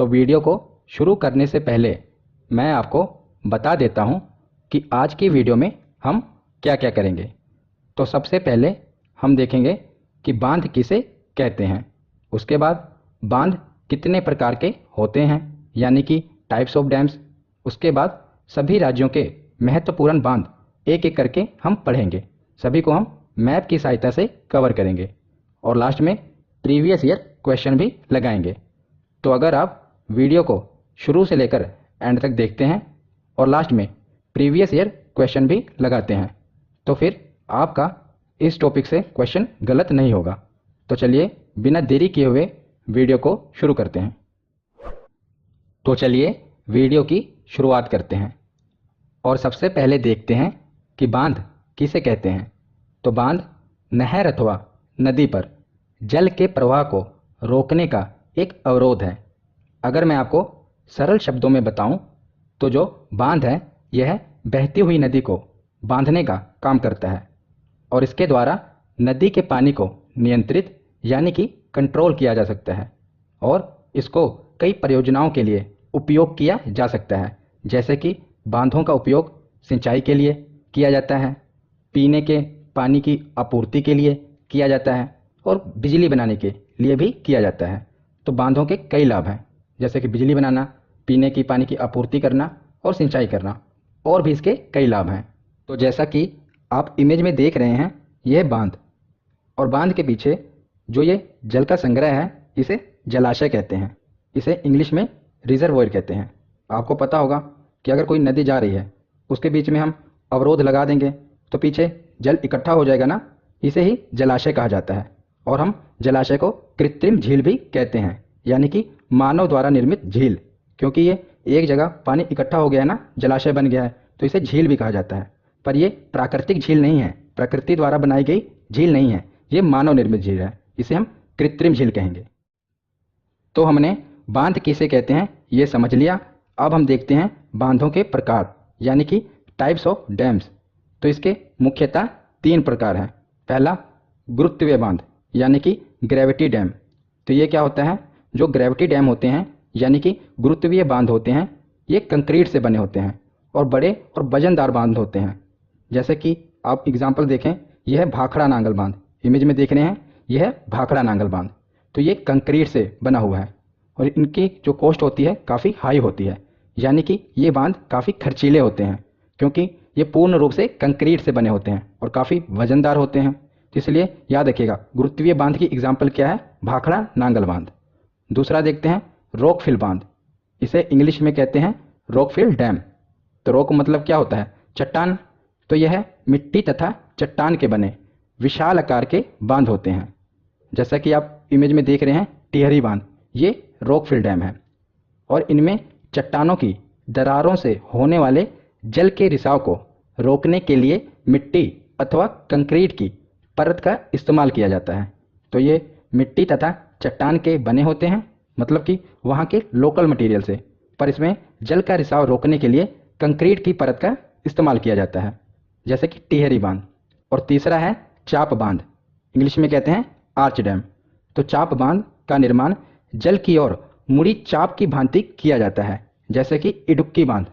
तो वीडियो को शुरू करने से पहले मैं आपको बता देता हूं कि आज की वीडियो में हम क्या क्या करेंगे। तो सबसे पहले हम देखेंगे कि बांध किसे कहते हैं। उसके बाद बांध कितने प्रकार के होते हैं, यानी कि टाइप्स ऑफ डैम्स। उसके बाद सभी राज्यों के महत्वपूर्ण बांध एक एक करके हम पढ़ेंगे। सभी को हम मैप की सहायता से कवर करेंगे और लास्ट में प्रीवियस ईयर क्वेश्चन भी लगाएंगे। तो अगर आप वीडियो को शुरू से लेकर एंड तक देखते हैं और लास्ट में प्रीवियस ईयर क्वेश्चन भी लगाते हैं तो फिर आपका इस टॉपिक से क्वेश्चन गलत नहीं होगा। तो चलिए बिना देरी किए हुए वीडियो को शुरू करते हैं। तो चलिए वीडियो की शुरुआत करते हैं और सबसे पहले देखते हैं कि बांध किसे कहते हैं। तो बांध नहर अथवा नदी पर जल के प्रवाह को रोकने का एक अवरोध है। अगर मैं आपको सरल शब्दों में बताऊं तो जो बांध है यह बहती हुई नदी को बांधने का काम करता है और इसके द्वारा नदी के पानी को नियंत्रित यानी कि कंट्रोल किया जा सकता है और इसको कई परियोजनाओं के लिए उपयोग किया जा सकता है। जैसे कि बांधों का उपयोग सिंचाई के लिए किया जाता है, पीने के पानी की आपूर्ति के लिए किया जाता है और बिजली बनाने के लिए भी किया जाता है। तो बांधों के कई लाभ हैं, जैसे कि बिजली बनाना, पीने की पानी की आपूर्ति करना और सिंचाई करना, और भी इसके कई लाभ हैं। तो जैसा कि आप इमेज में देख रहे हैं, यह बांध और बांध के पीछे जो ये जल का संग्रह है इसे जलाशय कहते हैं। इसे इंग्लिश में रिजर्वोयर कहते हैं। आपको पता होगा कि अगर कोई नदी जा रही है उसके बीच में हम अवरोध लगा देंगे तो पीछे जल इकट्ठा हो जाएगा ना, इसे ही जलाशय कहा जाता है। और हम जलाशय को कृत्रिम झील भी कहते हैं, यानी कि मानव द्वारा निर्मित झील, क्योंकि ये एक जगह पानी इकट्ठा हो गया है ना, जलाशय बन गया है, तो इसे झील भी कहा जाता है। पर ये प्राकृतिक झील नहीं है, प्रकृति द्वारा बनाई गई झील नहीं है, ये मानव निर्मित झील है, इसे हम कृत्रिम झील कहेंगे। तो हमने बांध किसे कहते हैं ये समझ लिया। अब हम देखते हैं बांधों के प्रकार, यानी कि टाइप्स ऑफ डैम्स। तो इसके मुख्यतः 3 प्रकार हैं। पहला गुरुत्वीय बांध, यानी कि ग्रेविटी डैम। तो ये क्या होता है, जो ग्रेविटी डैम होते हैं यानी कि गुरुत्वीय बांध होते हैं, ये कंक्रीट से बने होते हैं और बड़े और वजनदार बांध होते हैं। जैसे कि आप एग्जाम्पल देखें, यह है भाखड़ा नांगल बांध, इमेज में देख रहे हैं, यह है भाखड़ा नांगल बांध। तो ये कंक्रीट से बना हुआ है और इनकी जो कॉस्ट होती है काफ़ी हाई होती है, यानी कि ये बांध काफ़ी खर्चीले होते हैं क्योंकि ये पूर्ण रूप से कंक्रीट से बने होते हैं और काफ़ी वजनदार होते हैं। तो इसलिए याद रखिएगा, गुरुत्वीय बांध की एग्जाम्पल क्या है, भाखड़ा नांगल बांध। दूसरा देखते हैं रॉकफिल बांध, इसे इंग्लिश में कहते हैं रॉकफिल डैम। तो रॉक मतलब क्या होता है, चट्टान। तो यह है मिट्टी तथा चट्टान के बने विशाल आकार के बांध होते हैं। जैसा कि आप इमेज में देख रहे हैं टिहरी बांध, ये रॉकफिल डैम है और इनमें चट्टानों की दरारों से होने वाले जल के रिसाव को रोकने के लिए मिट्टी अथवा कंक्रीट की परत का इस्तेमाल किया जाता है। तो ये मिट्टी तथा चट्टान के बने होते हैं, मतलब कि वहाँ के लोकल मटेरियल से, पर इसमें जल का रिसाव रोकने के लिए कंक्रीट की परत का इस्तेमाल किया जाता है, जैसे कि टिहरी बांध। और तीसरा है चाप बांध, इंग्लिश में कहते हैं आर्च डैम। तो चाप बांध का निर्माण जल की ओर मुड़ी चाप की भांति किया जाता है, जैसे कि इडुक्की बांध।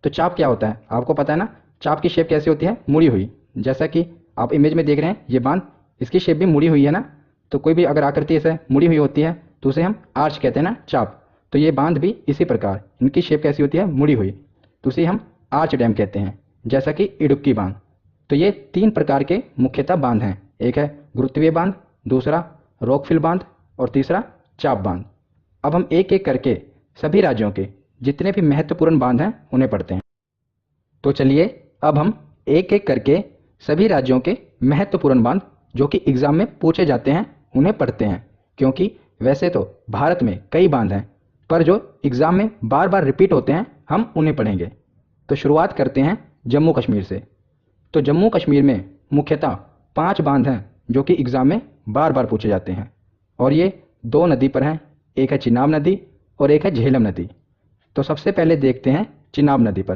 तो चाप क्या होता है आपको पता है ना, चाप की शेप कैसी होती है, मुड़ी हुई। जैसा कि आप इमेज में देख रहे हैं ये बांध, इसकी शेप भी मुड़ी हुई है ना। तो कोई भी अगर आकृति ऐसे मुड़ी हुई होती है तो उसे हम आर्च कहते हैं ना, चाप। तो ये बांध भी इसी प्रकार, इनकी शेप कैसी होती है, मुड़ी हुई, तो उसे हम आर्च डैम कहते हैं, जैसा कि इडुक्की बांध। तो ये 3 प्रकार के मुख्यतः बांध हैं, एक है गुरुत्वीय बांध, दूसरा रॉकफिल बांध और तीसरा चाप बांध। अब हम एक एक करके सभी राज्यों के जितने भी महत्वपूर्ण बांध हैं उन्हें पढ़ते हैं। तो चलिए अब हम एक एक करके सभी राज्यों के महत्वपूर्ण बांध जो कि एग्जाम में पूछे जाते हैं उन्हें पढ़ते हैं, क्योंकि वैसे तो भारत में कई बांध हैं पर जो एग्जाम में बार बार रिपीट होते हैं हम उन्हें पढ़ेंगे। तो शुरुआत करते हैं जम्मू कश्मीर से। तो जम्मू कश्मीर में मुख्यतः 5 बांध हैं जो कि एग्जाम में बार बार पूछे जाते हैं और ये 2 नदी पर हैं, एक है चिनाब नदी और एक है झेलम नदी। तो सबसे पहले देखते हैं चिनाब नदी पर।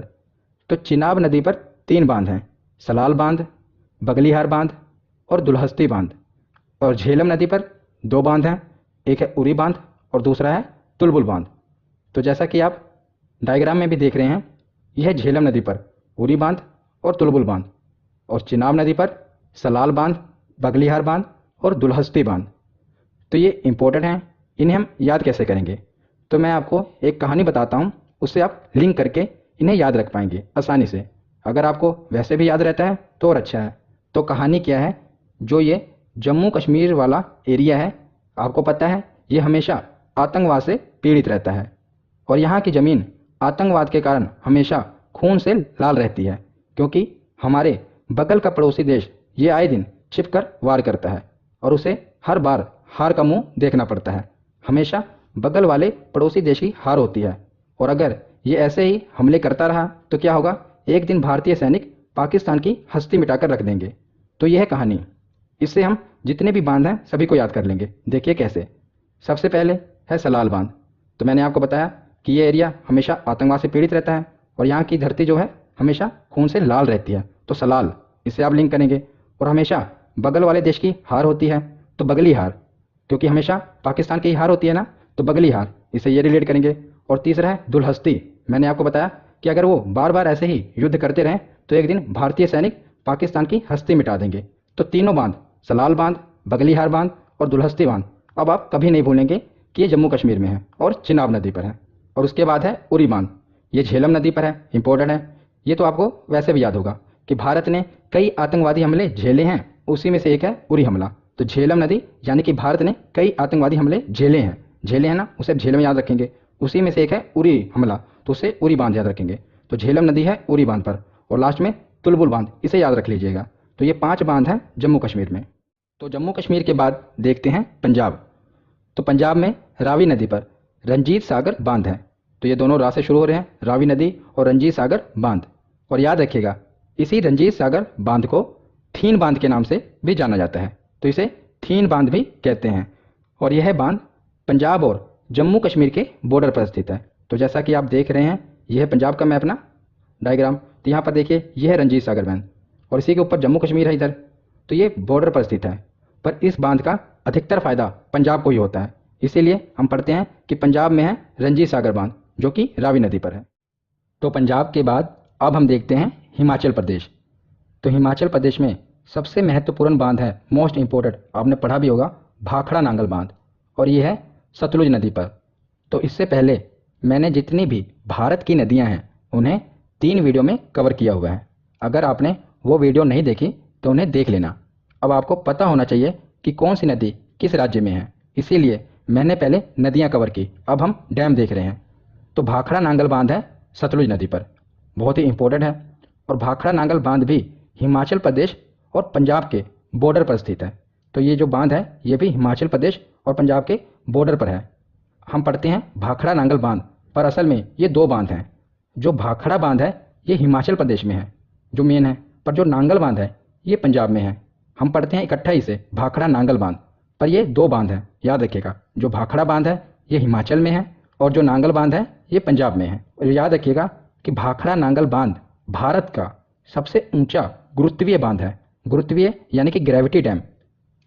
तो चिनाब नदी पर 3 बांध हैं, सलाल बांध, बगलीहार बांध और दुल्हस्ती बांध। और झेलम नदी पर 2 बांध हैं, एक है उरी बांध और दूसरा है तुलबुल बांध। तो जैसा कि आप डायग्राम में भी देख रहे हैं, यह झेलम नदी पर उरी बांध और तुलबुल बांध, और चिनाब नदी पर सलाल बांध, बगलिहार बांध और दुलहस्ती बांध। तो ये इम्पोर्टेंट हैं, इन्हें हम याद कैसे करेंगे? तो मैं आपको एक कहानी बताता हूँ, उससे आप लिंक करके इन्हें याद रख पाएंगे आसानी से। अगर आपको वैसे भी याद रहता है तो और अच्छा है। तो कहानी क्या है, जो ये जम्मू कश्मीर वाला एरिया है, आपको पता है ये हमेशा आतंकवाद से पीड़ित रहता है, और यहाँ की ज़मीन आतंकवाद के कारण हमेशा खून से लाल रहती है, क्योंकि हमारे बगल का पड़ोसी देश ये आए दिन छिपकर वार करता है और उसे हर बार हार का मुंह देखना पड़ता है। हमेशा बगल वाले पड़ोसी देश की हार होती है, और अगर ये ऐसे ही हमले करता रहा तो क्या होगा, एक दिन भारतीय सैनिक पाकिस्तान की हस्ती मिटाकर रख देंगे। तो यह है कहानी। इससे हम जितने भी बांध हैं सभी को याद कर लेंगे। देखिए कैसे। सबसे पहले है सलाल बांध। तो मैंने आपको बताया कि ये एरिया हमेशा आतंकवाद से पीड़ित रहता है और यहाँ की धरती जो है हमेशा खून से लाल रहती है, तो सलाल, इससे आप लिंक करेंगे। और हमेशा बगल वाले देश की हार होती है, तो बगली हार, क्योंकि हमेशा पाकिस्तान की हार होती है ना, तो बगली हार, इससे ये रिलेट करेंगे। और तीसरा है दुलहस्ती। मैंने आपको बताया कि अगर वो बार बार ऐसे ही युद्ध करते रहें तो एक दिन भारतीय सैनिक पाकिस्तान की हस्ती मिटा देंगे। तो तीनों बांध, सलाल बांध, बगलीहार बांध और दुलहस्ती बांध, अब आप कभी नहीं भूलेंगे कि ये जम्मू कश्मीर में है और चिनाब नदी पर है। और उसके बाद है उरी बांध, ये झेलम नदी पर है, इंपॉर्टेंट है। ये तो आपको वैसे भी याद होगा कि भारत ने कई आतंकवादी हमले झेले हैं, उसी में से एक है उरी हमला। तो झेलम नदी यानी कि भारत ने कई आतंकवादी हमले झेले हैं ना, उसे झेलम याद रखेंगे। उसी में से एक है उरी हमला, तो उसे उरी बांध याद रखेंगे। तो झेलम नदी है उरी बांध पर, और लास्ट में तुलबुल बांध, इसे याद रख लीजिएगा। तो ये 5 बांध हैं जम्मू कश्मीर में। तो जम्मू कश्मीर के बाद देखते हैं पंजाब। तो पंजाब में रावी नदी पर रंजीत सागर बांध है। तो ये दोनों रा से शुरू हो रहे हैं, रावी नदी और रंजीत सागर बांध। और याद रखिएगा, इसी रंजीत सागर बांध को थीन बांध के नाम से भी जाना जाता है, तो इसे थीन बांध भी कहते हैं। और यह बांध पंजाब और जम्मू कश्मीर के बॉर्डर पर स्थित है। तो जैसा कि आप देख रहे हैं, यह है पंजाब का मैप ना, डायग्राम। तो यहाँ पर देखिए, यह है रंजीत सागर बांध और इसी के ऊपर जम्मू कश्मीर है इधर। तो ये बॉर्डर पर स्थित है, पर इस बांध का अधिकतर फायदा पंजाब को ही होता है। इसीलिए हम पढ़ते हैं कि पंजाब में है रंजीत सागर बांध, जो कि रावी नदी पर है। तो पंजाब के बाद अब हम देखते हैं हिमाचल प्रदेश। तो हिमाचल प्रदेश में सबसे महत्वपूर्ण बांध है, मोस्ट इंपॉर्टेंट, आपने पढ़ा भी होगा, भाखड़ा नांगल बांध, और ये है सतलुज नदी पर। तो इससे पहले मैंने जितनी भी भारत की नदियां हैं उन्हें 3 वीडियो में कवर किया हुआ है। अगर आपने वो वीडियो नहीं देखी तो उन्हें देख लेना। अब आपको पता होना चाहिए कि कौन सी नदी किस राज्य में है, इसीलिए मैंने पहले नदियां कवर की, अब हम डैम देख रहे हैं। तो भाखड़ा नांगल बांध है सतलुज नदी पर, बहुत ही इंपॉर्टेंट है। और भाखड़ा नांगल बांध भी हिमाचल प्रदेश और पंजाब के बॉर्डर पर स्थित है। तो ये जो बांध है ये भी हिमाचल प्रदेश और पंजाब के बॉर्डर पर है। हम पढ़ते हैं भाखड़ा नांगल बांध, पर असल में ये 2 बांध हैं। जो भाखड़ा बांध है ये हिमाचल प्रदेश में है, जो मेन है, पर जो नांगल बांध है ये पंजाब में है। हम पढ़ते हैं इकट्ठा ही से भाखड़ा नांगल बांध, पर ये 2 बांध हैं, याद रखिएगा। जो भाखड़ा बांध है ये हिमाचल में है और जो नांगल बांध है ये पंजाब में है। और याद रखिएगा कि भाखड़ा नांगल बांध भारत का सबसे ऊंचा गुरुत्वीय बांध है। गुरुत्वीय यानी कि ग्रेविटी डैम,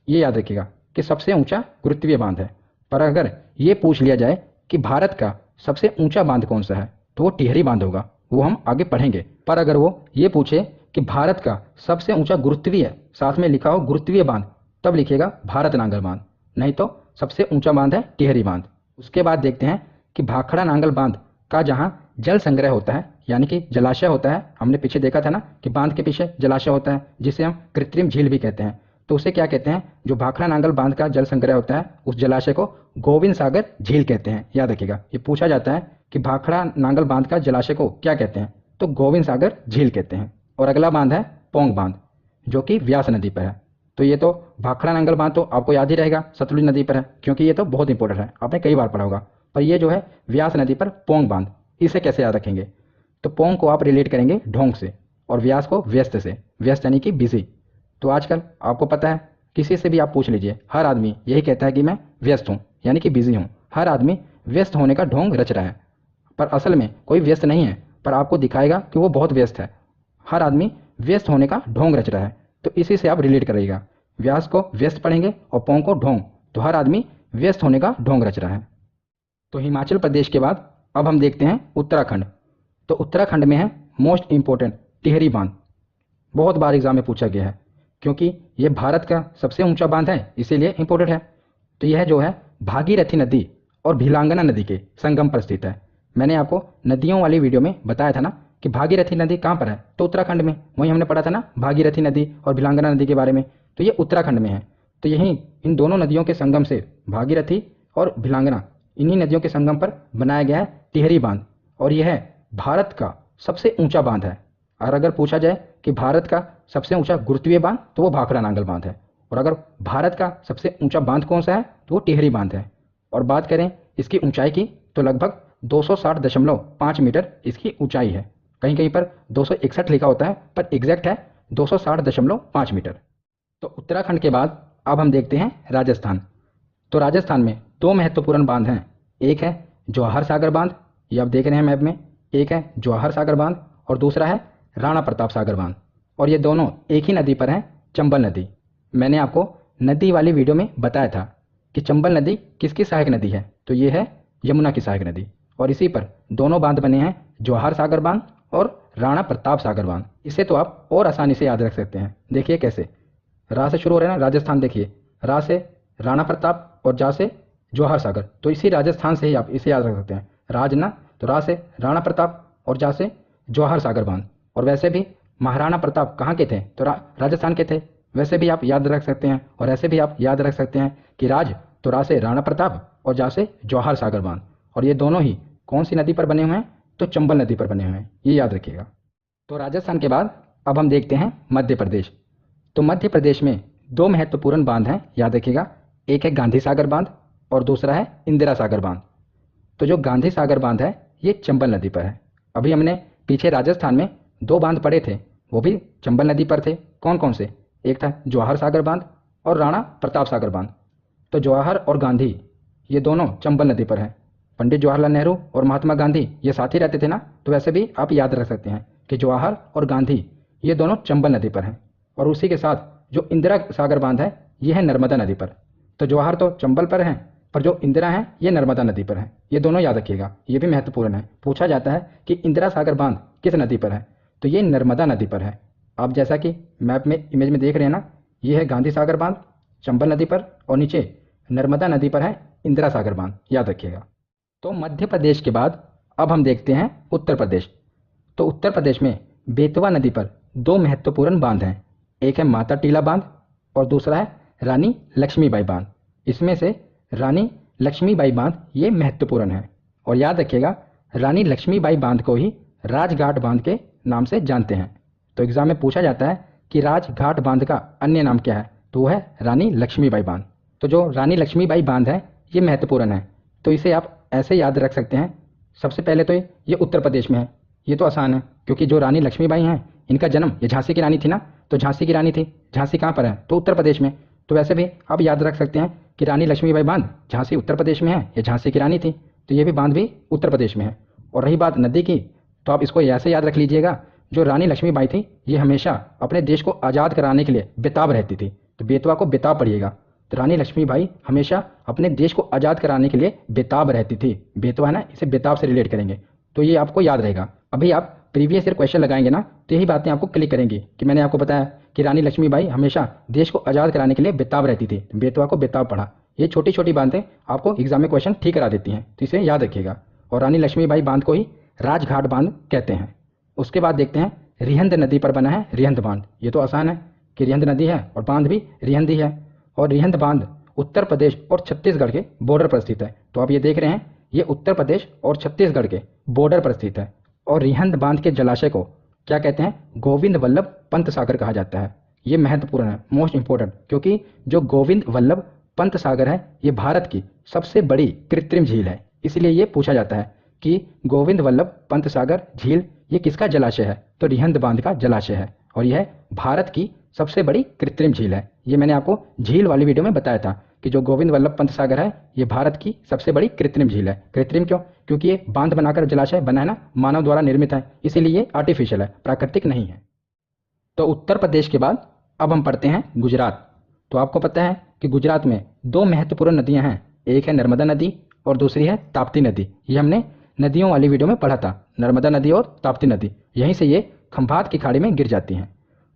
ये याद रखिएगा कि सबसे ऊंचा गुरुत्वीय बांध है। पर अगर ये पूछ लिया जाए कि भारत का सबसे ऊंचा बांध कौन सा है, तो वो टिहरी बांध होगा, वो हम आगे पढ़ेंगे। पर अगर वो ये पूछे कि भारत का सबसे ऊंचा गुरुत्वीय, साथ में लिखा हो गुरुत्वीय बांध, तब लिखिएगा भारत नांगल बांध, नहीं तो सबसे ऊंचा बांध है टिहरी बांध। उसके बाद देखते हैं कि भाखड़ा नांगल बांध का जहाँ जल संग्रह होता है, यानी कि जलाशय होता है, हमने पीछे देखा था ना कि बांध के पीछे जलाशय होता है जिसे हम कृत्रिम झील भी कहते हैं। तो उसे क्या कहते हैं, जो भाखड़ा नांगल बांध का जल संग्रह होता है उस जलाशय को गोविंद सागर झील कहते हैं। याद रखिएगा, ये पूछा जाता है कि भाखड़ा नांगल बांध का जलाशय को क्या कहते हैं, तो गोविंद सागर झील कहते हैं। और अगला बांध है पौंग बांध, जो कि व्यास नदी पर है। तो ये तो भाखड़ा नांगल बांध तो आपको याद ही रहेगा, सतलुज नदी पर है, क्योंकि ये तो बहुत इंपॉर्टेंट है, आपने कई बार पढ़ा होगा। पर ये जो है व्यास नदी पर पौंग बांध, इसे कैसे याद रखेंगे, तो पौंग को आप रिलेट करेंगे ढोंग से और व्यास को व्यस्त से, व्यस्त यानी कि बिजी। तो आजकल आपको पता है, किसी से भी आप पूछ लीजिए, हर आदमी यही कहता है कि मैं व्यस्त हूँ, यानी कि बिजी हूँ। हर आदमी व्यस्त होने का ढोंग रच रहा है, पर असल में कोई व्यस्त नहीं है, पर आपको दिखाएगा कि वो बहुत व्यस्त है। हर आदमी व्यस्त होने का ढोंग रच रहा है, तो इसी से आप रिलेट करिएगा। व्यास को व्यस्त पढ़ेंगे और पौंग को ढोंग, तो हर आदमी व्यस्त होने का ढोंग रच रहा है। तो हिमाचल प्रदेश के बाद अब हम देखते हैं उत्तराखंड। तो उत्तराखंड में है मोस्ट इम्पोर्टेंट टिहरी बांध। बहुत बार एग्जाम में पूछा गया है, क्योंकि ये भारत का सबसे ऊंचा बांध है, इसीलिए इम्पोर्टेंट है। तो यह जो है भागीरथी नदी और भिलांगना नदी के संगम पर स्थित है। मैंने आपको नदियों वाली वीडियो में बताया था ना कि भागीरथी नदी कहाँ पर है, तो उत्तराखंड में। वहीं हमने पढ़ा था ना भागीरथी नदी और भिलांगना नदी के बारे में, तो ये उत्तराखंड में है। तो यहीं इन दोनों नदियों के संगम से भागीरथी और भिलांगना, इन्हीं नदियों के संगम पर बनाया गया है टिहरी बांध। और यह है भारत का सबसे ऊंचा बांध है। और अगर पूछा जाए कि भारत का सबसे ऊंचा गुरुत्वीय बांध, तो वो भाखड़ा नांगल बांध है। और अगर भारत का सबसे ऊंचा बांध कौन सा है, तो वो टिहरी बांध है। और बात करें इसकी ऊंचाई की, तो लगभग 260.5 मीटर इसकी ऊंचाई है। कहीं कहीं पर 261 लिखा होता है, पर एग्जैक्ट है 260.5 मीटर। तो उत्तराखंड के बाद अब हम देखते हैं राजस्थान। तो राजस्थान में दो महत्वपूर्ण बांध हैं। एक है जवाहर सागर बांध, ये आप देख रहे हैं मैप में। एक है जवाहर सागर बांध और दूसरा है राणा प्रताप सागर बांध। और ये दोनों एक ही नदी पर हैं, चंबल नदी। मैंने आपको नदी वाली वीडियो में बताया था कि चंबल नदी किसकी सहायक नदी है, तो ये है यमुना की सहायक नदी। और इसी पर दोनों बांध बने हैं, जवाहर सागर बांध और राणा प्रताप सागर बांध। इसे तो आप और आसानी से याद रख सकते हैं। देखिए कैसे, रा से शुरू हो रहे हैं ना, राजस्थान। देखिए रा से राणा प्रताप और जा से जवाहर सागर, तो इसी राजस्थान से ही आप इसे याद रख सकते हैं। राज ना, तो रा से राणा प्रताप और जा से जवाहर सागर बांध। और वैसे भी महाराणा प्रताप कहाँ के थे, तो राजस्थान के थे। वैसे भी आप याद रख सकते हैं। और ऐसे भी आप याद रख सकते हैं कि राज तो रा से राणा प्रताप और जा से जवाहर सागर बांध। और ये दोनों ही कौन सी नदी पर बने हुए हैं, तो चंबल नदी पर बने हुए हैं, ये याद रखिएगा। तो राजस्थान के बाद अब हम देखते हैं मध्य प्रदेश। तो मध्य प्रदेश में दो महत्वपूर्ण बांध हैं, याद रखिएगा। एक है गांधी सागर बांध और दूसरा है इंदिरा सागर बांध। तो जो गांधी सागर बांध है ये चंबल नदी पर है। अभी हमने पीछे राजस्थान में दो बांध पढ़े थे, वो भी चंबल नदी पर थे। कौन कौन से, एक था जवाहर सागर बांध और राणा प्रताप सागर बांध। तो जवाहर और गांधी ये दोनों चंबल नदी पर हैं। पंडित जवाहरलाल नेहरू और महात्मा गांधी ये साथ ही रहते थे ना, तो वैसे भी आप याद रख सकते हैं कि जवाहर और गांधी ये दोनों चंबल नदी पर हैं। और उसी के साथ जो इंदिरा सागर बांध है ये है नर्मदा नदी पर। तो जवाहर तो चंबल पर हैं, पर जो इंदिरा है ये नर्मदा नदी पर है। ये दोनों याद रखिएगा, ये भी महत्वपूर्ण है। पूछा जाता है कि इंदिरा सागर बांध किस नदी पर है, तो ये नर्मदा नदी पर है। आप जैसा कि मैप में इमेज में देख रहे हैं ना, ये है गांधी सागर बांध चंबल नदी पर, और नीचे नर्मदा नदी पर है इंदिरा सागर बांध, याद रखिएगा। तो मध्य प्रदेश के बाद अब हम देखते हैं उत्तर प्रदेश। तो उत्तर प्रदेश में बेतवा नदी पर दो महत्वपूर्ण बांध हैं। एक है माता टीला बांध और दूसरा है रानी लक्ष्मीबाई बांध। इसमें से रानी लक्ष्मीबाई बांध ये महत्वपूर्ण है। और याद रखिएगा, रानी लक्ष्मीबाई बांध को ही राजघाट बांध के नाम से जानते हैं। तो एग्जाम में पूछा जाता है कि राजघाट बांध का अन्य नाम क्या है, तो वो है रानी लक्ष्मीबाई बांध। तो जो रानी लक्ष्मीबाई बांध है ये महत्वपूर्ण है, तो इसे आप ऐसे याद रख सकते हैं। सबसे पहले तो ये उत्तर प्रदेश में है, ये तो आसान है, क्योंकि जो रानी लक्ष्मीबाई हैं इनका जन्म, ये झांसी की रानी थी ना, तो झांसी की रानी थी। झांसी कहाँ पर है, तो उत्तर प्रदेश में। तो वैसे भी आप याद रख सकते हैं कि रानी लक्ष्मीबाई बांध झांसी उत्तर प्रदेश में है, ये झांसी की रानी थी, तो ये भी बांध भी उत्तर प्रदेश में है। और रही बात नदी की, तो आप इसको ऐसे याद रख लीजिएगा, जो रानी लक्ष्मीबाई थी ये हमेशा अपने देश को आज़ाद कराने के लिए बेताब रहती थी। तो बेतवा को बेताब पढ़िएगा। तो रानी लक्ष्मीबाई हमेशा अपने देश को आज़ाद कराने के लिए बेताब रहती थी। बेतवा है ना, इसे बेताब से रिलेट करेंगे, तो ये आपको याद रहेगा। अभी आप प्रीवियस ईयर क्वेश्चन लगाएंगे ना, तो यही बातें आपको क्लिक करेंगी कि मैंने आपको बताया कि रानी लक्ष्मीबाई हमेशा देश को आज़ाद कराने के लिए बेताब रहती थी, बेतवा को बेताब पढ़ा। ये छोटी छोटी बातें आपको एग्जाम में क्वेश्चन ठीक करा देती हैं, तो इसे याद रखिएगा। और रानी लक्ष्मीबाई बांध को ही राजघाट बांध कहते हैं। उसके बाद देखते हैं रिहंद नदी पर बना है रिहंद बांध। ये तो आसान है कि रिहंद नदी है और बांध भी रिहंद ही है। और रिहंद बांध उत्तर प्रदेश और छत्तीसगढ़ के बॉर्डर पर स्थित है। तो आप ये देख रहे हैं, ये उत्तर प्रदेश और छत्तीसगढ़ के बॉर्डर पर स्थित है। और रिहंद बांध के जलाशय को क्या कहते हैं, गोविंद वल्लभ पंत सागर कहा जाता है। ये महत्वपूर्ण है, मोस्ट इंपॉर्टेंट, क्योंकि जो गोविंद वल्लभ पंत सागर है ये भारत की सबसे बड़ी कृत्रिम झील है। इसलिए ये पूछा जाता है कि गोविंद वल्लभ पंत सागर झील ये किसका जलाशय है, तो रिहंद बांध का जलाशय है। और यह भारत की सबसे बड़ी कृत्रिम झील है। ये मैंने आपको झील वाली वीडियो में बताया था कि जो गोविंद वल्लभ पंत सागर है ये भारत की सबसे बड़ी कृत्रिम झील है। कृत्रिम क्यों, क्योंकि ये बांध बनाकर जलाशय बना है ना, मानव द्वारा निर्मित है, इसीलिए ये आर्टिफिशियल है, प्राकृतिक नहीं है। तो उत्तर प्रदेश के बाद अब हम पढ़ते हैं गुजरात। तो आपको पता है कि गुजरात में दो महत्वपूर्ण नदियां हैं, एक है नर्मदा नदी और दूसरी है ताप्ती नदी। ये हमने नदियों वाली वीडियो में पढ़ा था, नर्मदा नदी और ताप्ती नदी, यहीं से ये खंभात की खाड़ी में गिर जाती हैं।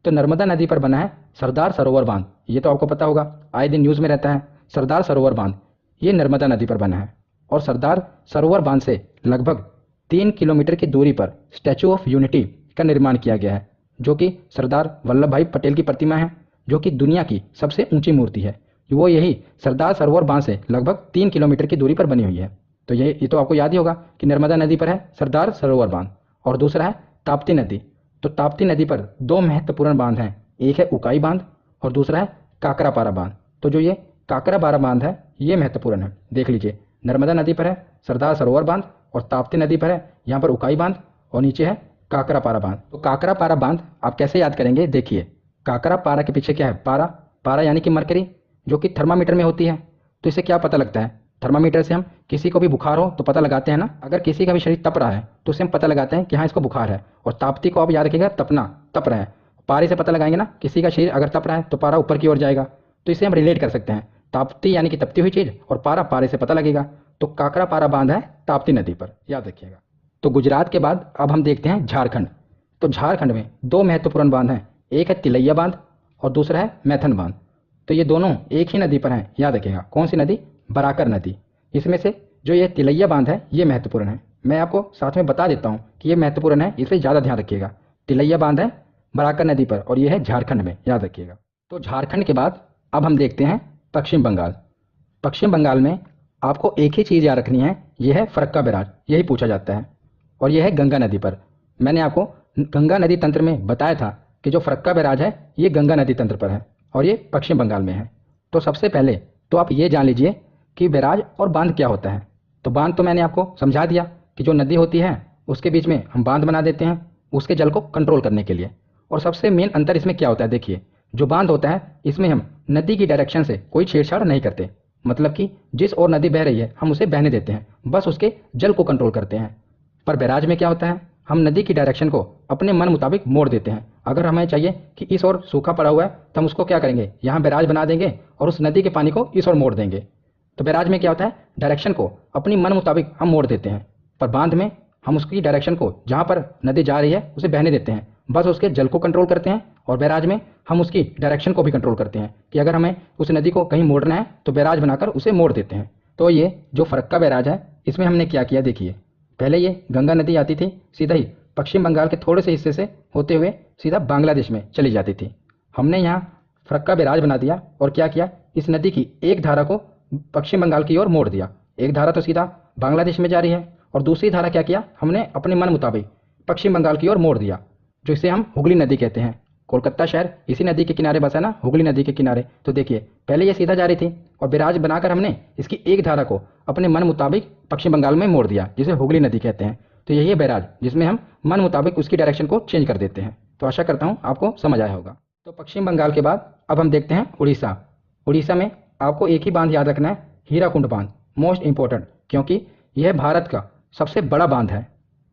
तो नर्मदा नदी पर बना है सरदार सरोवर बांध, ये तो आपको पता होगा, आए दिन न्यूज़ में रहता है। सरदार सरोवर बांध ये नर्मदा नदी पर बना है और सरदार सरोवर बांध से लगभग 3 किलोमीटर की दूरी पर स्टैचू ऑफ यूनिटी का निर्माण किया गया है, जो कि सरदार वल्लभ भाई पटेल की प्रतिमा है, जो कि दुनिया की सबसे ऊंची मूर्ति है। वो यही सरदार सरोवर बांध से लगभग 3 किलोमीटर की दूरी पर बनी हुई है। तो ये तो आपको याद ही होगा कि नर्मदा नदी पर है सरदार सरोवर बांध। और दूसरा है ताप्ती नदी। तो ताप्ती नदी पर दो महत्वपूर्ण बांध हैं, एक है उकाई बांध और दूसरा है काकरापारा बांध। तो जो ये काकरापारा बांध है ये महत्वपूर्ण है, देख लीजिए, नर्मदा नदी पर है सरदार सरोवर बांध और ताप्ती नदी पर है यहाँ पर उकाई बांध और नीचे है काकरापारा बांध। तो काकरापारा बांध आप कैसे याद करेंगे, देखिए, काकरापारा के पीछे क्या है, पारा, पारा यानी कि मरकरी, जो कि थर्मामीटर में होती है। तो इससे क्या पता लगता है, थर्मामीटर से हम किसी को भी बुखार हो तो पता लगाते हैं ना, अगर किसी का भी शरीर तप रहा है तो उससे हम पता लगाते हैं कि हाँ इसको बुखार है। और ताप्ती को आप याद रखिएगा, तपना, तप रहा है, पारे से पता लगाएंगे ना, किसी का शरीर अगर तप रहा है तो पारा ऊपर की ओर जाएगा। तो इसे हम रिलेट कर सकते हैं, ताप्ती यानी कि तपती हुई चीज़ और पारा, पारे से पता लगेगा। तो काकरापारा बांध है ताप्ती नदी पर, याद रखिएगा। तो गुजरात के बाद अब हम देखते हैं झारखंड। तो झारखंड में दो महत्वपूर्ण बांध हैं, एक है तिलैया बांध और दूसरा है मैथन बांध। तो ये दोनों एक ही नदी पर हैं, याद रखिएगा। कौन सी नदी, बराकर नदी। इसमें से जो ये तिलैया बांध है ये महत्वपूर्ण है, मैं आपको साथ में बता देता हूँ कि ये महत्वपूर्ण है, इसलिए ज़्यादा ध्यान रखिएगा। तिलैया बांध है बराकर नदी पर और ये है झारखंड में, याद रखिएगा। तो झारखंड के बाद अब हम देखते हैं पश्चिम बंगाल। पश्चिम बंगाल में आपको एक ही चीज़ याद रखनी है, यह है फरक्का बैराज, यही पूछा जाता है और यह है गंगा नदी पर। मैंने आपको गंगा नदी तंत्र में बताया था कि जो फरक्का बैराज है ये गंगा नदी तंत्र पर है और ये पश्चिम बंगाल में है। तो सबसे पहले तो आप ये जान लीजिए कि बैराज और बांध क्या होता है। तो बांध तो मैंने आपको समझा दिया कि जो नदी होती है उसके बीच में हम बांध बना देते हैं उसके जल को कंट्रोल करने के लिए। और सबसे मेन अंतर इसमें क्या होता है, देखिए, जो बांध होता है इसमें हम नदी की डायरेक्शन से कोई छेड़छाड़ नहीं करते, मतलब कि जिस ओर नदी बह रही है हम उसे बहने देते हैं, बस उसके जल को कंट्रोल करते हैं। पर बैराज में क्या होता है, हम नदी की डायरेक्शन को अपने मन मुताबिक मोड़ देते हैं। अगर हमें चाहिए कि इस ओर सूखा पड़ा हुआ है तो हम उसको क्या करेंगे, यहाँ बैराज बना देंगे और उस नदी के पानी को इस ओर मोड़ देंगे। तो बैराज में क्या होता है, डायरेक्शन को अपनी मन मुताबिक हम मोड़ देते हैं, पर बांध में हम उसकी डायरेक्शन को जहाँ पर नदी जा रही है उसे बहने देते हैं, बस उसके जल को कंट्रोल करते हैं। और बैराज में हम उसकी डायरेक्शन को भी कंट्रोल करते हैं कि अगर हमें उस नदी को कहीं मोड़ना है तो बैराज बनाकर उसे मोड़ देते हैं। तो ये जो फरक्का बैराज है इसमें हमने क्या किया, देखिए, पहले ये गंगा नदी आती थी सीधा ही पश्चिम बंगाल के थोड़े से हिस्से से होते हुए सीधा बांग्लादेश में चली जाती थी। हमने यहाँ फरक्का बैराज बना दिया और क्या किया, इस नदी की एक धारा को पश्चिम बंगाल की ओर मोड़ दिया। एक धारा तो सीधा बांग्लादेश में जा रही है और दूसरी धारा क्या किया, हमने अपने मन मुताबिक पश्चिम बंगाल की ओर मोड़ दिया, जो इसे हम हुगली नदी कहते हैं। कोलकाता शहर इसी नदी के किनारे बसा ना, हुगली नदी के किनारे। तो देखिए, पहले ये सीधा जा रही थी और बैराज बनाकर हमने इसकी एक धारा को अपने मन मुताबिक पश्चिम बंगाल में मोड़ दिया, जिसे हुगली नदी कहते हैं। तो यही है बैराज, जिसमें हम मन मुताबिक उसकी डायरेक्शन को चेंज कर देते हैं। तो आशा करता हूँ आपको समझ आया होगा। तो पश्चिम बंगाल के बाद अब हम देखते हैं उड़ीसा। उड़ीसा में आपको एक ही बांध याद रखना है, हीराकुंड बांध, मोस्ट इंपॉर्टेंट, क्योंकि यह भारत का सबसे बड़ा बांध है।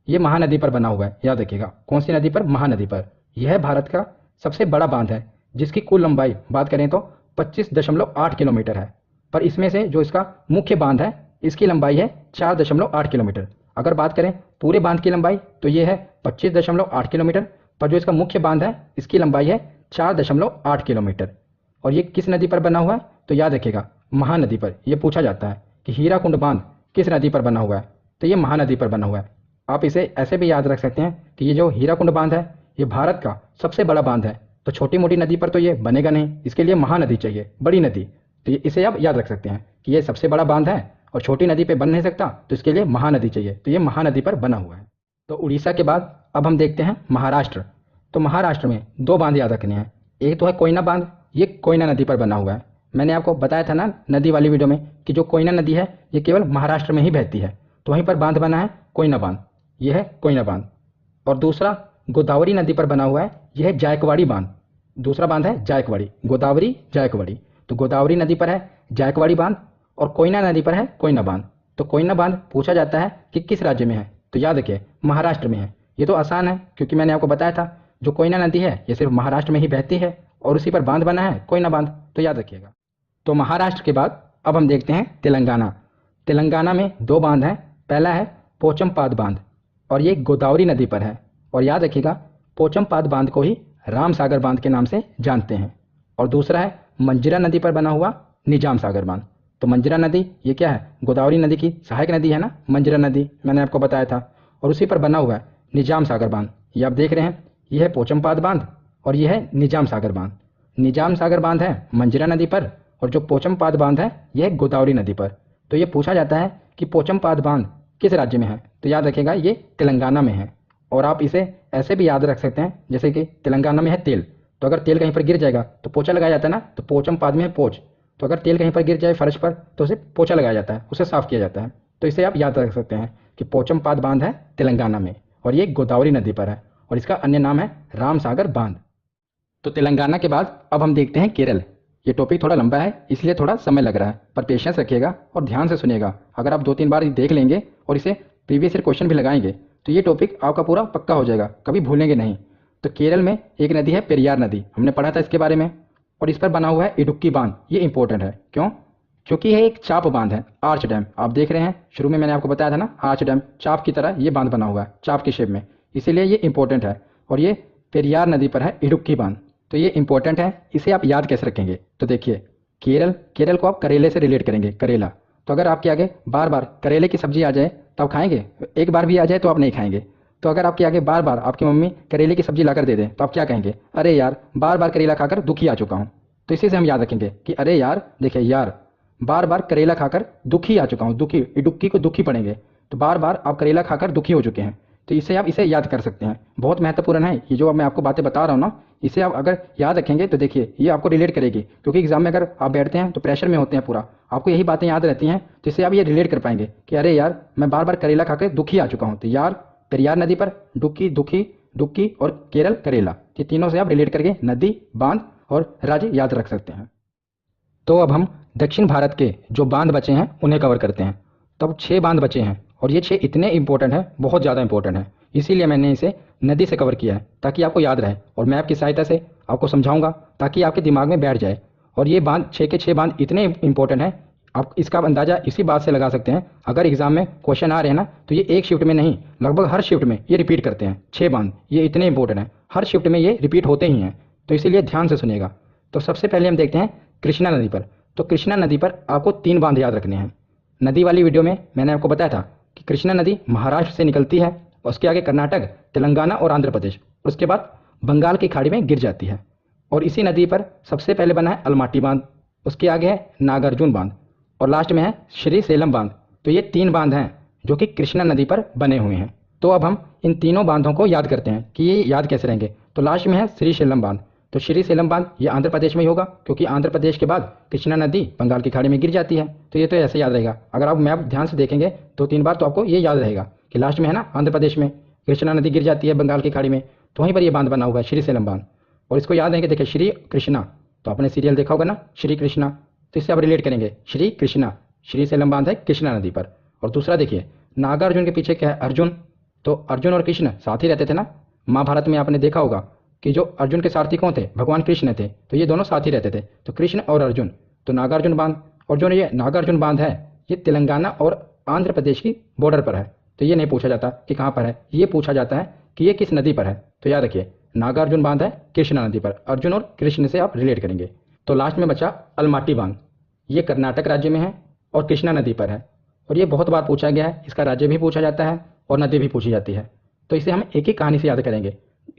ये महानदी पर बना हुआ है, याद रखिएगा। कौन सी नदी पर, महानदी पर। यह भारत का सबसे बड़ा बांध है, जिसकी कुल लंबाई बात करें तो 25.8 किलोमीटर है। पर इसमें से जो इसका मुख्य बांध है इसकी लंबाई है 4.8 किलोमीटर। अगर बात करें पूरे बांध की लंबाई तो ये है 25.8 किलोमीटर, पर जो इसका मुख्य बांध है इसकी लंबाई है 4.8 किलोमीटर। और ये किस नदी पर बना हुआ है, तो याद रखिएगा, महानदी पर। यह पूछा जाता है कि हीराकुंड बांध किस नदी पर बना हुआ है, तो ये महानदी पर बना हुआ है। आप इसे ऐसे भी याद रख सकते हैं कि ये जो हीराकुंड बांध है ये भारत का सबसे बड़ा बांध है। तो छोटी मोटी नदी पर तो ये बनेगा नहीं, इसके लिए महानदी चाहिए, बड़ी नदी। तो इसे आप याद रख सकते हैं कि ये सबसे बड़ा बांध है और छोटी नदी पे बन नहीं सकता, तो इसके लिए महानदी चाहिए। तो ये महानदी पर बना हुआ है। तो उड़ीसा के बाद अब हम देखते हैं महाराष्ट्र। तो महाराष्ट्र में दो बांध याद रखने हैं, एक तो है कोयना बांध, ये कोयना नदी पर बना हुआ है। मैंने आपको बताया था ना नदी वाली वीडियो में कि जो कोयना नदी है ये केवल महाराष्ट्र में ही बहती है, तो वहीं पर बांध बना है कोयना बांध, यह है कोयना बांध। और दूसरा गोदावरी नदी पर बना हुआ है, यह है जायकवाड़ी बांध। दूसरा बांध है जायकवाड़ी, गोदावरी जायकवाड़ी। तो गोदावरी नदी पर है जायकवाड़ी बांध और कोयना नदी पर है कोयना बांध। तो कोयना बांध पूछा जाता है कि किस राज्य में है, तो याद रखिए महाराष्ट्र में है। ये तो आसान है क्योंकि मैंने आपको बताया था जो कोयना नदी है ये सिर्फ महाराष्ट्र में ही बहती है और उसी पर बांध बना है कोयना बांध, तो याद रखिएगा। तो महाराष्ट्र के बाद अब हम देखते हैं तेलंगाना। तेलंगाना में दो बांध हैं, पहला है पोचमपाद बांध, और ये गोदावरी नदी पर है। और याद रखिएगा, पोचमपाद बांध को ही राम सागर बांध के नाम से जानते हैं। और दूसरा है मंजीरा नदी पर बना हुआ निजाम सागर बांध। तो मंजीरा नदी ये क्या है, गोदावरी नदी की सहायक नदी है ना, मंजीरा नदी मैंने आपको बताया था, और उसी पर बना हुआ है निजाम सागर बांध। ये आप देख रहे हैं, ये है पोचमपाद बांध और ये है निजाम सागर बांध। निजाम सागर बांध है मंजीरा नदी पर, और जो पोचमपाद बांध है यह है गोदावरी नदी पर। तो ये पूछा जाता है कि पोचमपाद बांध किस राज्य में है, तो याद रखिएगा ये तेलंगाना में है। और आप इसे ऐसे भी याद रख सकते हैं, जैसे कि तेलंगाना में है तेल, तो अगर तेल कहीं पर गिर जाएगा तो पोछा लगाया जाता है ना, तो पोचमपाद में है पोछ। तो अगर तेल कहीं पर गिर जाए फर्श पर तो उसे पोछा लगाया जाता है, उसे साफ किया जाता है। तो इसे आप याद रख सकते हैं कि पोचमपाद बांध है तेलंगाना में, और ये गोदावरी नदी पर है, और इसका अन्य नाम है राम सागर बांध। तो तेलंगाना के बाद अब हम देखते हैं केरल। ये टॉपिक थोड़ा लंबा है इसलिए थोड़ा समय लग रहा है, पर पेशेंस रखिएगा और ध्यान से सुनिएगा। अगर आप 2-3 बार देख लेंगे और इसे प्रीवियस ईयर क्वेश्चन भी लगाएंगे तो ये टॉपिक आपका पूरा पक्का हो जाएगा, कभी भूलेंगे नहीं। तो केरल में एक नदी है पेरियार नदी, हमने पढ़ा था इसके बारे में, और इस पर बना हुआ है इडुक्की बांध। ये इंपॉर्टेंट है, क्यों? क्योंकि यह एक चाप बांध है, आर्च डैम। आप देख रहे हैं, शुरू में मैंने आपको बताया था ना, आर्च डैम चाप की तरह ये बांध बना हुआ है, चाप की शेप में, इसीलिए ये इंपॉर्टेंट है। और ये पेरियार नदी पर है इडुक्की बांध, तो ये इंपॉर्टेंट है। इसे आप याद कैसे रखेंगे, तो देखिए, केरल को आप करेले से रिलेट करेंगे, करेला। तो अगर आपके आगे बार बार करेले की सब्जी आ जाए तो आप खाएंगे, एक बार भी आ जाए तो आप नहीं खाएंगे। तो अगर आपके आगे बार बार आपकी मम्मी करेले की सब्जी लाकर दे दें तो आप क्या कहेंगे, अरे यार बार बार करेला खाकर दुखी आ चुका हूँ। तो इसी से हम याद रखेंगे कि अरे यार, देखिए यार, बार बार करेला खाकर दुखी आ चुका हूँ, दुखी, इडुक्की को दुखी पढ़ेंगे, तो बार बार आप करेला खाकर दुखी हो चुके हैं। तो इससे आप इसे याद कर सकते हैं, बहुत महत्वपूर्ण है ये जो मैं आपको बातें बता रहा हूँ ना, इसे आप अगर याद रखेंगे तो देखिए ये आपको रिलेट करेगी। क्योंकि एग्जाम में अगर आप बैठते हैं तो प्रेशर में होते हैं पूरा, आपको यही बातें याद रहती हैं, तो इससे आप ये रिलेट कर पाएंगे कि अरे यार मैं बार बार करेला खाकर दुखी आ चुका हूँ। तो यार, पेरियार नदी पर दुखी, दुखी, दुखी और केरल करेला, ये तीनों से आप रिलेट करके नदी, बांध और राज्य याद रख सकते हैं। तो अब हम दक्षिण भारत के जो बांध बचे हैं उन्हें कवर करते हैं। तब 6 बांध बचे हैं, और ये 6 इतने इंपॉर्टेंट हैं, बहुत ज़्यादा इंपॉर्टेंट है, इसीलिए मैंने इसे नदी से कवर किया है ताकि आपको याद रहे, और मैं आपकी सहायता से आपको समझाऊंगा ताकि आपके दिमाग में बैठ जाए। और ये बांध 6 के 6 बांध इतने इंपॉर्टेंट हैं, आप इसका अंदाज़ा इसी बात से लगा सकते हैं, अगर एग्जाम में क्वेश्चन आ रहे हैं ना तो ये एक शिफ्ट में नहीं, लगभग हर शिफ्ट में ये रिपीट करते हैं। 6 बांध ये इतने इंपॉर्टेंट हैं, हर शिफ्ट में ये रिपीट होते ही हैं, तो इसीलिए ध्यान से सुनिएगा। तो सबसे पहले हम देखते हैं कृष्णा नदी पर। तो कृष्णा नदी पर आपको 3 बांध याद रखने हैं। नदी वाली वीडियो में मैंने आपको बताया था कि कृष्णा नदी महाराष्ट्र से निकलती है, उसके आगे कर्नाटक, तेलंगाना और आंध्र प्रदेश, उसके बाद बंगाल की खाड़ी में गिर जाती है। और इसी नदी पर सबसे पहले बना है अलमाटी बांध, उसके आगे है नागार्जुन बांध, और लास्ट में है श्री सेलम बांध। तो ये 3 बांध हैं जो कि कृष्णा नदी पर बने हुए हैं। तो अब हम इन तीनों बांधों को याद करते हैं कि ये याद कैसे रहेंगे। तो लास्ट में है श्री सेलम बांध। तो श्री सेलम बांध ये आंध्र प्रदेश में ही होगा, क्योंकि आंध्र प्रदेश के बाद कृष्णा नदी बंगाल की खाड़ी में गिर जाती है। तो ये तो ऐसे याद रहेगा, अगर आप मैप ध्यान से देखेंगे 2-3 बार तो आपको ये याद रहेगा कि लास्ट में है ना आंध्र प्रदेश में कृष्णा नदी गिर जाती है बंगाल की खाड़ी में, तो वहीं पर ये बांध बना हुआ है श्री सेलम बांध। और इसको याद रहेंगे, देखिए श्री कृष्णा, तो आपने सीरियल देखा होगा ना श्री कृष्णा, तो इससे आप रिलेट करेंगे श्री कृष्णा, श्री सेलम बांध है कृष्णा नदी पर। और दूसरा देखिए नागार्जुन के पीछे क्या है, अर्जुन। तो अर्जुन और कृष्ण साथ ही रहते थे ना, महाभारत में आपने देखा होगा कि जो अर्जुन के सारथी कौन थे, भगवान कृष्ण थे, तो ये दोनों साथ ही रहते थे, तो कृष्ण और अर्जुन, तो नागार्जुन बांध। और जो ये नागार्जुन बांध है ये तेलंगाना और आंध्र प्रदेश की बॉर्डर पर है। तो ये नहीं पूछा जाता कि कहाँ पर है, ये पूछा जाता है कि ये किस नदी पर है। तो याद रखिए नागार्जुन बांध है कृष्णा नदी पर, अर्जुन और कृष्ण से आप रिलेट करेंगे। तो लास्ट में बचा अलमाटी बांध, ये कर्नाटक राज्य में है और कृष्णा नदी पर है, और ये बहुत बार पूछा गया है, इसका राज्य भी पूछा जाता है और नदी भी पूछी जाती है। तो इसे हम एक ही कहानी से याद करेंगे,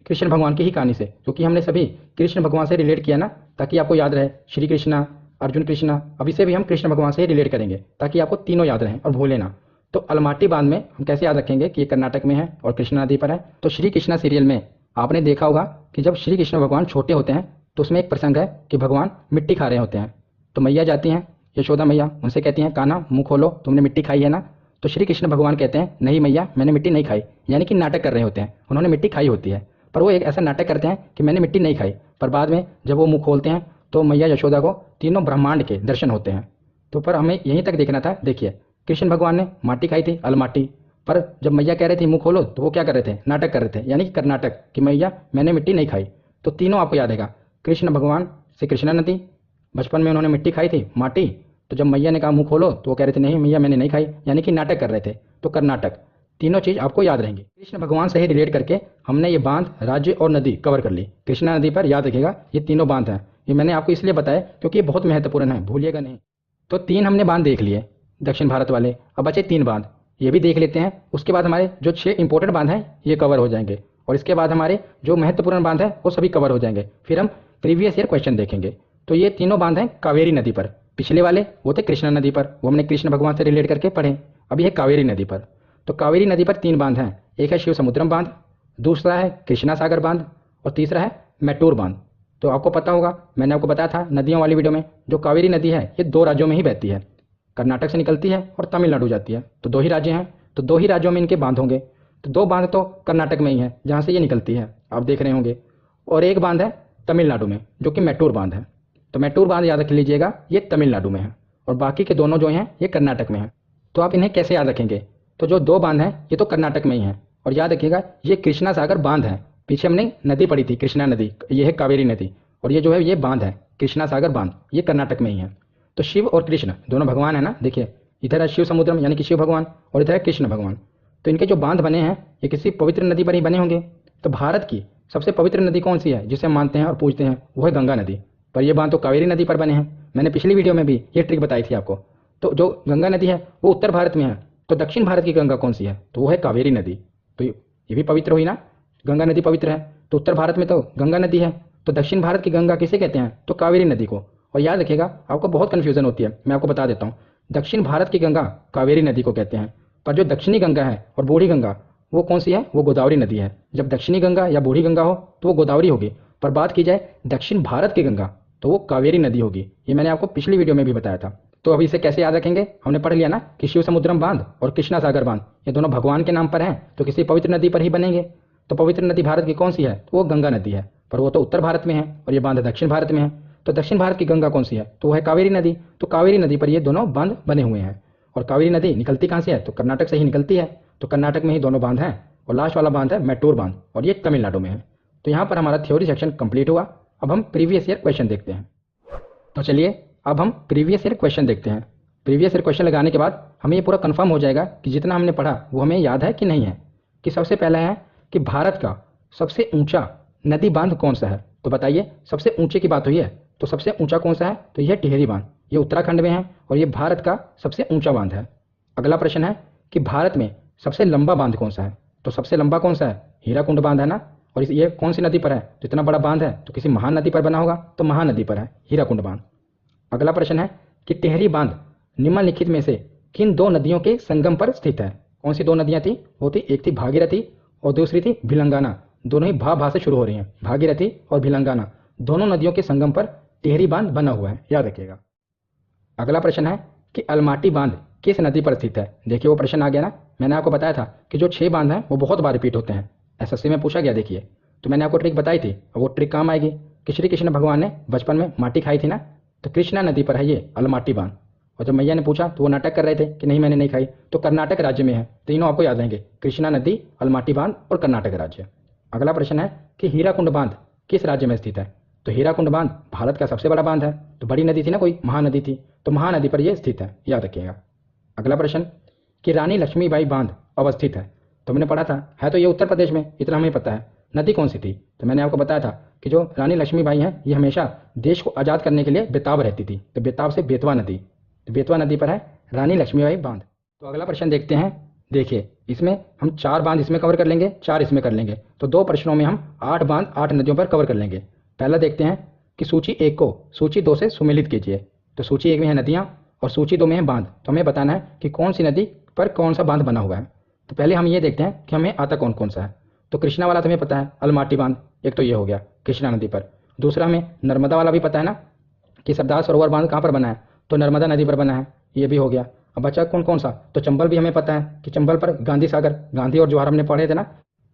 कृष्ण भगवान की ही कहानी से, क्योंकि हमने सभी कृष्ण भगवान से रिलेट किया ना, ताकि आपको याद रहे श्री कृष्णा, अर्जुन कृष्णा। अब इसे भी हम कृष्ण भगवान से ही रिलेट करेंगे ताकि आपको तीनों याद रहें और भूले ना। तो अलमाटी बांध में हम कैसे याद रखेंगे कि ये कर्नाटक में है और कृष्णा नदी पर है। तो श्री कृष्णा सीरियल में आपने देखा होगा कि जब श्री कृष्ण भगवान छोटे होते हैं तो उसमें एक प्रसंग है कि भगवान मिट्टी खा रहे होते हैं, तो मैया जाती हैं, यशोदा मैया, उनसे कहती हैं कान्हा मुंह खोलो, तुमने मिट्टी खाई है ना। तो श्री कृष्ण भगवान कहते हैं नहीं मैया मैंने मिट्टी नहीं खाई, यानी कि नाटक कर रहे होते हैं, उन्होंने मिट्टी खाई होती है, पर वो एक ऐसा नाटक करते हैं कि मैंने मिट्टी नहीं खाई। पर बाद में जब वो मुंह खोलते हैं तो मैया यशोदा को तीनों ब्रह्मांड के दर्शन होते हैं। तो पर हमें यहीं तक देखना था, देखिए कृष्ण भगवान ने माटी खाई थी, अलमाटी, पर जब मैया कह रही थी मुंह खोलो तो वो क्या कर रहे थे, नाटक कर रहे थे, यानी कि कर्नाटक कि मैया मैंने मिट्टी नहीं खाई। तो तीनों आपको याद रहेगा, कृष्ण भगवान से कृष्णा नदी, बचपन में उन्होंने मिट्टी खाई थी, माटी, तो जब मैया ने कहा मुंह खोलो तो वो कह रहे थे नहीं मैया मैंने नहीं खाई, यानी कि नाटक कर रहे थे, तो कर्नाटक। तीनों चीज़ आपको याद रहेंगी। कृष्ण भगवान से ही रिलेट करके हमने ये बांध, राज्य और नदी कवर कर ली। कृष्णा नदी पर याद रखिएगा ये तीनों बांध हैं। ये मैंने आपको इसलिए बताया क्योंकि ये बहुत महत्वपूर्ण है, भूलिएगा नहीं। तो 3 हमने बांध देख लिए दक्षिण भारत वाले। अब बचे 3 बांध, ये भी देख लेते हैं। उसके बाद हमारे जो 6 इंपॉर्टेंट बांध हैं ये कवर हो जाएंगे और इसके बाद हमारे जो महत्वपूर्ण बांध है वो सभी कवर हो जाएंगे। फिर हम प्रीवियस ईयर क्वेश्चन देखेंगे। तो ये तीनों बांध हैं कावेरी नदी पर। पिछले वाले वो थे कृष्णा नदी पर, वो हमने कृष्ण भगवान से रिलेट करके पढ़े। अभी है कावेरी नदी पर। तो कावेरी नदी पर 3 बांध हैं, एक है शिव समुद्रम बांध, दूसरा है कृष्णा सागर बांध और तीसरा है मैटूर बांध। तो आपको पता होगा, मैंने आपको बताया था नदियों वाली वीडियो में, जो कावेरी नदी है ये 2 राज्यों में ही बहती है। कर्नाटक से निकलती है और तमिलनाडु जाती है। तो 2 ही राज्य हैं, तो 2 ही राज्यों में इनके बांध होंगे। तो 2 बांध तो कर्नाटक में ही है जहाँ से ये निकलती है, आप देख रहे होंगे। और एक बांध है तमिलनाडु में जो कि मैटूर बांध है। तो मैटूर बांध याद रख लीजिएगा, ये तमिलनाडु में है और बाकी के दोनों जो हैं ये कर्नाटक में हैं। तो आप इन्हें कैसे याद रखेंगे? तो जो 2 बांध हैं ये तो कर्नाटक में ही हैं और याद रखिएगा ये कृष्णा सागर बांध है। पीछे हमने नदी पढ़ी थी कृष्णा नदी, ये है कावेरी नदी और ये जो है ये बांध है कृष्णा सागर बांध, ये कर्नाटक में ही है। तो शिव और कृष्ण दोनों भगवान है ना, देखिए इधर है शिव समुद्रम यानी कि शिव भगवान और इधर है कृष्ण भगवान। तो इनके जो बांध बने हैं ये किसी पवित्र नदी पर ही बने होंगे। तो भारत की सबसे पवित्र नदी कौन सी है जिसे हम मानते हैं और पूजते हैं? वो है गंगा नदी। पर ये बांध तो कावेरी नदी पर बने हैं। मैंने पिछली वीडियो में भी ये ट्रिक बताई थी आपको। तो जो गंगा नदी है वो उत्तर भारत में है, तो दक्षिण भारत की गंगा कौन सी है? तो वो है कावेरी नदी। तो ये भी पवित्र हुई ना, गंगा नदी पवित्र है। तो उत्तर भारत में तो गंगा नदी है, तो दक्षिण भारत की गंगा किसे कहते हैं? तो कावेरी नदी को। और याद रखिएगा आपको बहुत कन्फ्यूजन होती है, मैं आपको बता देता हूँ। दक्षिण भारत की गंगा कावेरी नदी को कहते हैं, पर जो दक्षिणी गंगा है और बूढ़ी गंगा वो कौन सी है? वो गोदावरी नदी है। जब दक्षिणी गंगा या बूढ़ी गंगा हो तो वो गोदावरी होगी, पर बात की जाए दक्षिण भारत की गंगा तो वो कावेरी नदी होगी। ये मैंने आपको पिछली वीडियो में भी बताया था। तो अभी इसे कैसे याद रखेंगे? हमने पढ़ लिया ना कि शिव समुद्रम बांध और कृष्णा सागर बांध ये दोनों भगवान के नाम पर हैं, तो किसी पवित्र नदी पर ही बनेंगे। तो पवित्र नदी भारत की कौन सी है? तो वो गंगा नदी है, पर वो तो उत्तर भारत में है और ये बांध दक्षिण भारत में है। तो दक्षिण भारत की गंगा कौन सी है? तो वो है कावेरी नदी। तो कावेरी नदी पर ये दोनों बांध बने हुए हैं। और कावेरी नदी निकलती कहाँ से है? तो कर्नाटक से ही निकलती है। तो कर्नाटक में ही दोनों बांध हैं और लास्ट वाला बांध है मैटूर बांध और ये तमिलनाडु में है। तो यहाँ पर हमारा थ्योरी सेक्शन कंप्लीट हुआ। अब हम प्रीवियस ईयर क्वेश्चन देखते हैं। तो चलिए अब हम प्रीवियस ईयर क्वेश्चन देखते हैं। प्रीवियस ईयर क्वेश्चन लगाने के बाद हमें ये पूरा कंफर्म हो जाएगा कि जितना हमने पढ़ा वो हमें याद है कि नहीं है। कि सबसे पहला है कि भारत का सबसे ऊंचा नदी बांध कौन सा है? तो बताइए, सबसे ऊंचे की बात हुई है तो सबसे ऊंचा कौन सा है? तो यह टिहरी बांध, ये उत्तराखंड में है और ये भारत का सबसे ऊंचा बांध है। अगला प्रश्न है कि भारत में सबसे लंबा बांध कौन सा है? तो सबसे लंबा कौन सा है? हीराकुंड बांध है ना। और ये कौन सी नदी पर है? तो इतना बड़ा बांध है तो किसी महानदी पर बना होगा, तो महानदी पर है हीराकुंड बांध। अगला प्रश्न है कि टिहरी बांध निम्नलिखित में से किन 2 नदियों के संगम पर स्थित है? कौन सी 2 नदियां थी? वो थी, एक थी भागीरथी और दूसरी थी भिलंगाना। दोनों ही भा से शुरू हो रही हैं, भागीरथी और भिलंगाना। दोनों नदियों के संगम पर टिहरी बांध बना हुआ है, याद रखिएगा। अगला प्रश्न है कि अलमाटी बांध किस नदी पर स्थित है? देखिए वो प्रश्न आ गया ना, मैंने आपको बताया था कि जो 6 बांध हैं वो बहुत बार रिपीट होते हैं, एसएससी में पूछा गया। देखिए तो मैंने आपको ट्रिक बताई थी और वो ट्रिक काम आएगी कि श्री कृष्ण भगवान ने बचपन में माटी खाई थी ना, तो कृष्णा नदी पर है ये अलमाटी बांध। और जब मैया ने पूछा तो वो नाटक कर रहे थे कि नहीं मैंने नहीं खाई, तो कर्नाटक राज्य में है। तीनों आपको याद रहेंगे, कृष्णा नदी, अलमाटी बांध और कर्नाटक राज्य। अगला प्रश्न है कि हीराकुंड बांध किस राज्य में स्थित है? तो हीराकुंड बांध भारत का सबसे बड़ा बांध है। तो बड़ी नदी थी ना कोई, महानदी थी, तो महानदी पर यह स्थित है, याद रखिएगा। अगला प्रश्न कि रानी लक्ष्मीबाई बांध अवस्थित है? तो मैंने पढ़ा था है तो ये उत्तर प्रदेश में, इतना हमें पता है। नदी कौन सी थी? तो मैंने आपको बताया था कि जो रानी लक्ष्मीबाई हैं ये हमेशा देश को आज़ाद करने के लिए बेताब रहती थी। तो बेताब से बेतवा नदी, तो बेतवा नदी पर है रानी लक्ष्मीबाई बांध। तो अगला प्रश्न देखते हैं। देखिए इसमें हम 4 बांध इसमें कवर कर लेंगे, 4 इसमें कर लेंगे, तो 2 प्रश्नों में हम 8 बांध 8 नदियों पर कवर कर लेंगे। पहला देखते हैं कि सूची 1 को सूची 2 से सुमेलित कीजिए। तो सूची 1 में है नदियाँ और सूची 2 में है बांध। तो हमें बताना है कि कौन सी नदी पर कौन सा बांध बना हुआ है। तो पहले हम ये देखते हैं कि हमें आता कौन कौन सा है। तो कृष्णा वाला तो हमें पता है, अलमाटी बांध, एक तो ये हो गया कृष्णा नदी पर। दूसरा हमें नर्मदा वाला भी पता है ना कि सरदार सरोवर बांध कहाँ पर बना है, तो नर्मदा नदी पर बना है, ये भी हो गया। अब बचा कौन कौन सा? तो चंबल भी हमें पता है कि चंबल पर गांधी सागर, गांधी और जवाहर हमने पढ़े थे ना।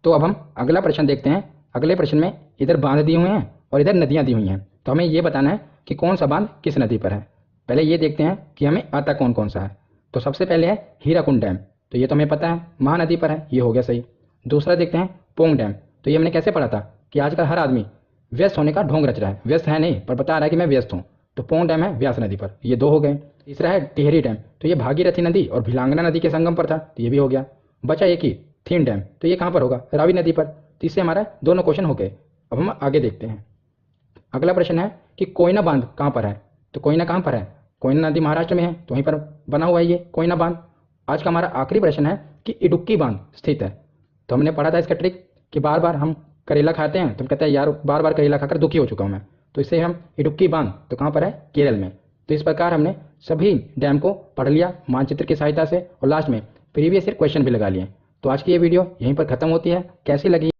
तो अब हम अगला प्रश्न देखते हैं। अगले प्रश्न में इधर बांध दिए हुए हैं और इधर नदियाँ दी हुई हैं, तो हमें ये बताना है कि कौन सा बांध किस नदी पर है। पहले ये देखते हैं कि हमें आता कौन कौन सा है। तो सबसे पहले है हीराकुंड डैम, तो ये तो हमें पता है महानदी पर है, ये हो गया सही। दूसरा देखते हैं पोंग डैम, तो ये हमने कैसे पढ़ा था कि आजकल हर आदमी व्यस्त होने का ढोंग रच रहा है, व्यस्त है नहीं पर बता रहा है कि मैं व्यस्त हूँ। तो पोंग डैम है व्यास नदी पर, ये 2 हो गए। तीसरा है टिहरी डैम, तो ये भागीरथी नदी और भिलांगना नदी के संगम पर था, तो ये भी हो गया। बचा एक ही थीन डैम, तो ये कहाँ पर होगा? रावी नदी पर। तो इससे हमारा दोनों क्वेश्चन हो गए। अब हम आगे देखते हैं। अगला प्रश्न है कि कोयना बांध कहाँ पर है? तो कोयना कहाँ पर है? कोयना नदी महाराष्ट्र में है, तो वहीं पर बना हुआ है ये कोयना बांध। आज का हमारा आखिरी प्रश्न है कि इडुक्की बांध स्थित है। तो हमने पढ़ा था इसका ट्रिक कि बार बार हम करेला खाते हैं तो हम कहते हैं यार बार बार करेला खाकर दुखी हो चुका हूँ मैं, तो इससे हम इडुक्की बांध तो कहाँ पर है? केरल में। तो इस प्रकार हमने सभी डैम को पढ़ लिया मानचित्र की सहायता से, और लास्ट में प्रीवियस ईयर क्वेश्चन भी लगा लिए। तो आज की ये वीडियो यहीं पर खत्म होती है। कैसी लगी